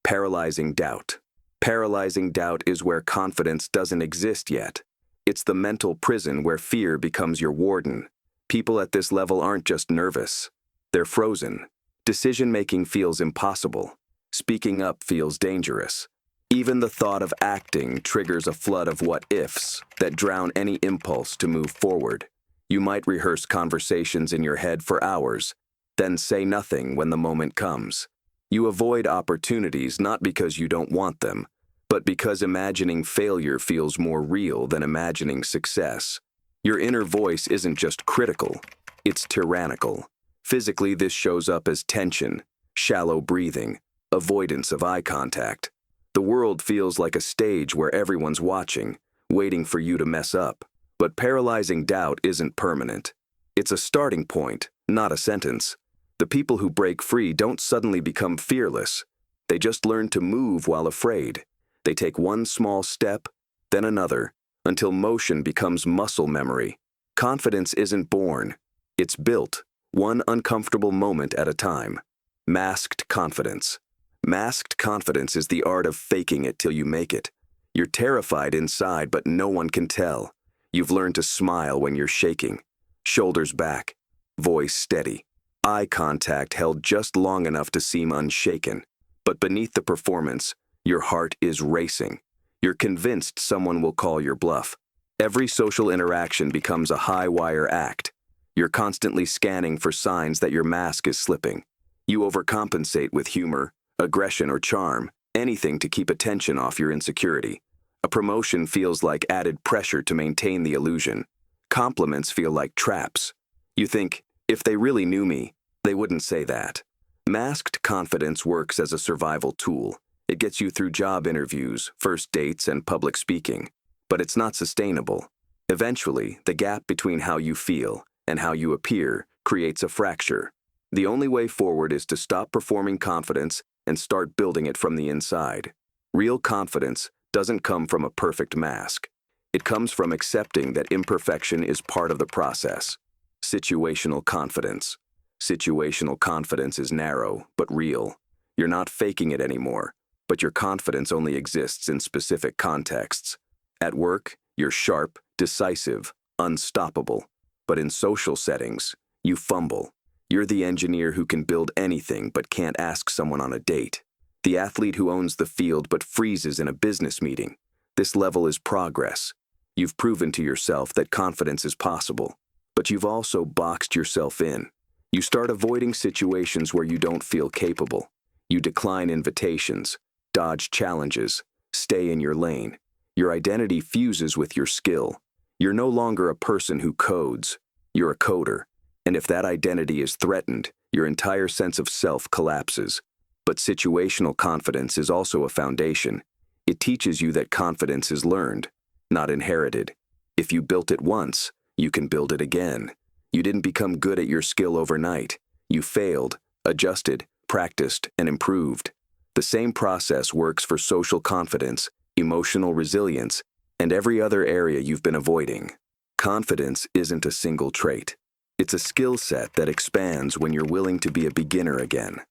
Paralyzing doubt. Paralyzing doubt is where confidence doesn't exist yet. It's the mental prison where fear becomes your warden. People at this level aren't just nervous. They're frozen. Decision-making feels impossible. Speaking up feels dangerous. Even the thought of acting triggers a flood of what-ifs that drown any impulse to move forward. You might rehearse conversations in your head for hours, then say nothing when the moment comes. You avoid opportunities not because you don't want them, but because imagining failure feels more real than imagining success. Your inner voice isn't just critical, it's tyrannical. Physically, this shows up as tension, shallow breathing, avoidance of eye contact. The world feels like a stage where everyone's watching, waiting for you to mess up. But paralyzing doubt isn't permanent. It's a starting point, not a sentence. The people who break free don't suddenly become fearless. They just learn to move while afraid. They take one small step, then another, until motion becomes muscle memory. Confidence isn't born. It's built, one uncomfortable moment at a time. Masked confidence. Masked confidence is the art of faking it till you make it. You're terrified inside, but no one can tell. You've learned to smile when you're shaking. Shoulders back, voice steady. Eye contact held just long enough to seem unshaken. But beneath the performance, your heart is racing. You're convinced someone will call your bluff. Every social interaction becomes a high-wire act. You're constantly scanning for signs that your mask is slipping. You overcompensate with humor, aggression, or charm, anything to keep attention off your insecurity. A promotion feels like added pressure to maintain the illusion. Compliments feel like traps. You think, if they really knew me, they wouldn't say that. Masked confidence works as a survival tool. It gets you through job interviews, first dates, and public speaking. But it's not sustainable. Eventually, the gap between how you feel and how you appear creates a fracture. The only way forward is to stop performing confidence and start building it from the inside. Real confidence doesn't come from a perfect mask. It comes from accepting that imperfection is part of the process. Situational confidence. Situational confidence is narrow, but real. You're not faking it anymore, but your confidence only exists in specific contexts. At work, you're sharp, decisive, unstoppable. But in social settings, you fumble. You're the engineer who can build anything but can't ask someone on a date. The athlete who owns the field but freezes in a business meeting. This level is progress. You've proven to yourself that confidence is possible, but you've also boxed yourself in. You start avoiding situations where you don't feel capable. You decline invitations, dodge challenges, stay in your lane. Your identity fuses with your skill. You're no longer a person who codes. You're a coder. And if that identity is threatened, your entire sense of self collapses. But situational confidence is also a foundation. It teaches you that confidence is learned, not inherited. If you built it once, you can build it again. You didn't become good at your skill overnight. You failed, adjusted, practiced, and improved. The same process works for social confidence, emotional resilience, and every other area you've been avoiding. Confidence isn't a single trait. It's a skill set that expands when you're willing to be a beginner again.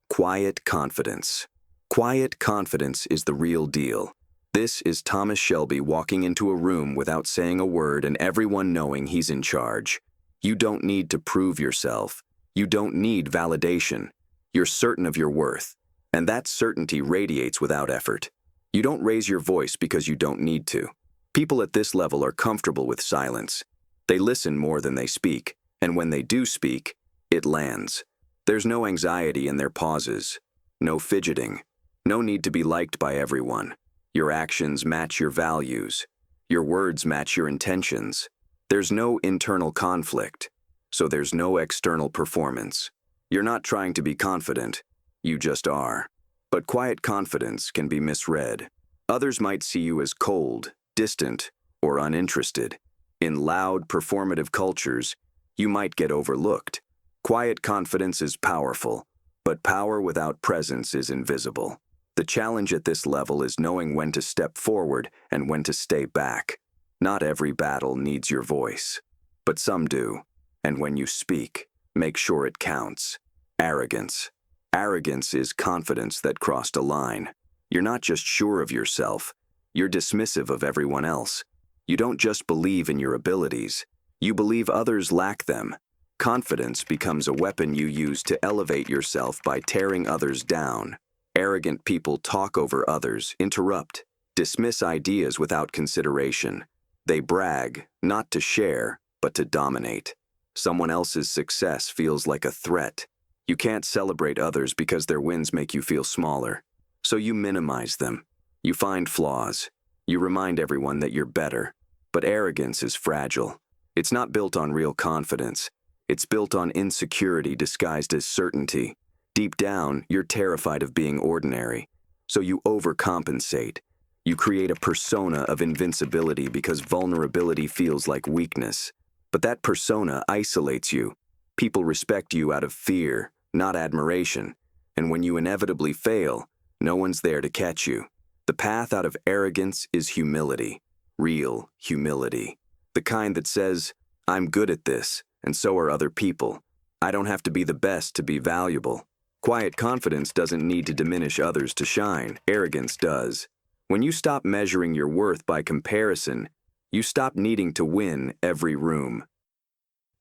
Quiet confidence. Quiet confidence is the real deal. This is Thomas Shelby walking into a room without saying a word and everyone knowing he's in charge. You don't need to prove yourself. You don't need validation. You're certain of your worth, and that certainty radiates without effort. You don't raise your voice because you don't need to. People at this level are comfortable with silence. They listen more than they speak, and when they do speak, it lands. There's no anxiety in their pauses, no fidgeting, no need to be liked by everyone. Your actions match your values. Your words match your intentions. There's no internal conflict, so there's no external performance. You're not trying to be confident, you just are. But quiet confidence can be misread. Others might see you as cold, distant, or uninterested. In loud, performative cultures, you might get overlooked. Quiet confidence is powerful, but power without presence is invisible. The challenge at this level is knowing when to step forward and when to stay back. Not every battle needs your voice, but some do. And when you speak, make sure it counts. Arrogance. Arrogance is confidence that crossed a line. You're not just sure of yourself, you're dismissive of everyone else. You don't just believe in your abilities, you believe others lack them. Confidence becomes a weapon you use to elevate yourself by tearing others down. Arrogant people talk over others, interrupt, dismiss ideas without consideration. They brag, not to share, but to dominate. Someone else's success feels like a threat. You can't celebrate others because their wins make you feel smaller. So you minimize them. You find flaws. You remind everyone that you're better. But arrogance is fragile. It's not built on real confidence. It's built on insecurity disguised as certainty. Deep down, you're terrified of being ordinary. So you overcompensate. You create a persona of invincibility because vulnerability feels like weakness. But that persona isolates you. People respect you out of fear, not admiration. And when you inevitably fail, no one's there to catch you. The path out of arrogance is humility. Real humility. The kind that says, I'm good at this, and so are other people. I don't have to be the best to be valuable. Quiet confidence doesn't need to diminish others to shine. Arrogance does. When you stop measuring your worth by comparison, you stop needing to win every room.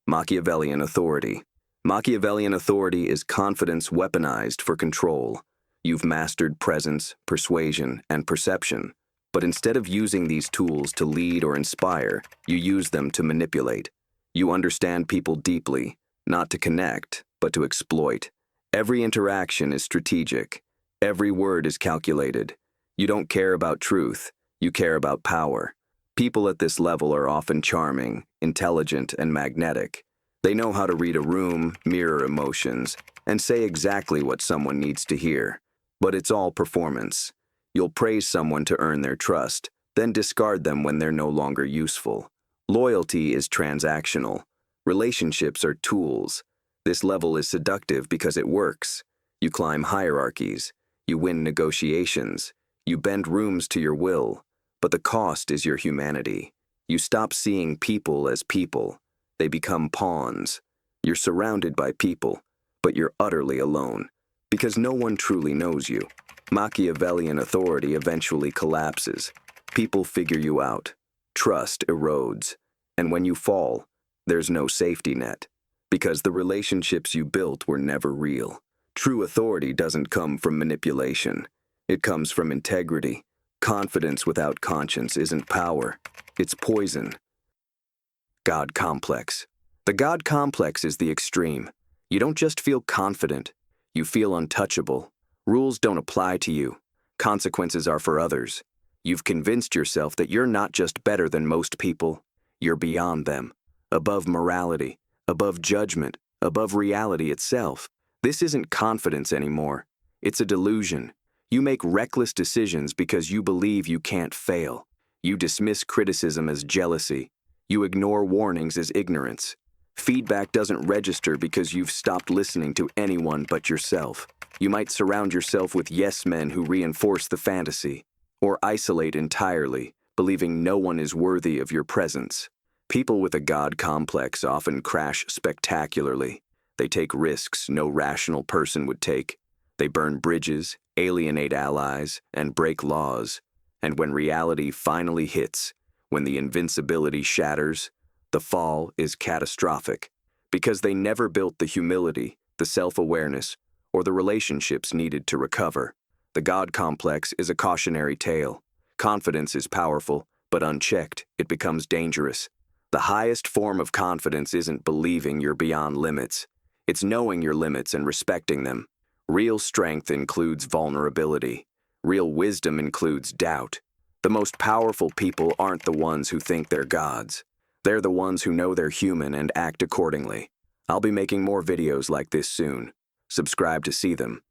Machiavellian authority. Machiavellian authority is confidence weaponized for control. You've mastered presence, persuasion, and perception. But instead of using these tools to lead or inspire, you use them to manipulate. You understand people deeply, not to connect, but to exploit. Every interaction is strategic. Every word is calculated. You don't care about truth, you care about power. People at this level are often charming, intelligent, and magnetic. They know how to read a room, mirror emotions, and say exactly what someone needs to hear. But it's all performance. You'll praise someone to earn their trust, then discard them when they're no longer useful. Loyalty is transactional. Relationships are tools. This level is seductive because it works. You climb hierarchies. You win negotiations. You bend rooms to your will. But the cost is your humanity. You stop seeing people as people. They become pawns. You're surrounded by people, but you're utterly alone, because no one truly knows you. Machiavellian authority eventually collapses. People figure you out. Trust erodes. And when you fall, there's no safety net, because the relationships you built were never real. True authority doesn't come from manipulation. It comes from integrity. Confidence without conscience isn't power, it's poison. God complex. The God complex is the extreme. You don't just feel confident, you feel untouchable. Rules don't apply to you. Consequences are for others. You've convinced yourself that you're not just better than most people, you're beyond them, above morality, above judgment, above reality itself. This isn't confidence anymore. It's a delusion. You make reckless decisions because you believe you can't fail. You dismiss criticism as jealousy. You ignore warnings as ignorance. Feedback doesn't register because you've stopped listening to anyone but yourself. You might surround yourself with yes men who reinforce the fantasy, or isolate entirely, believing no one is worthy of your presence. People with a God complex often crash spectacularly. They take risks no rational person would take. They burn bridges, alienate allies, and break laws. And when reality finally hits, when the invincibility shatters, the fall is catastrophic, because they never built the humility, the self-awareness, or the relationships needed to recover. The God complex is a cautionary tale. Confidence is powerful, but unchecked, it becomes dangerous. The highest form of confidence isn't believing you're beyond limits. It's knowing your limits and respecting them. Real strength includes vulnerability. Real wisdom includes doubt. The most powerful people aren't the ones who think they're gods. They're the ones who know they're human and act accordingly. I'll be making more videos like this soon. Subscribe to see them.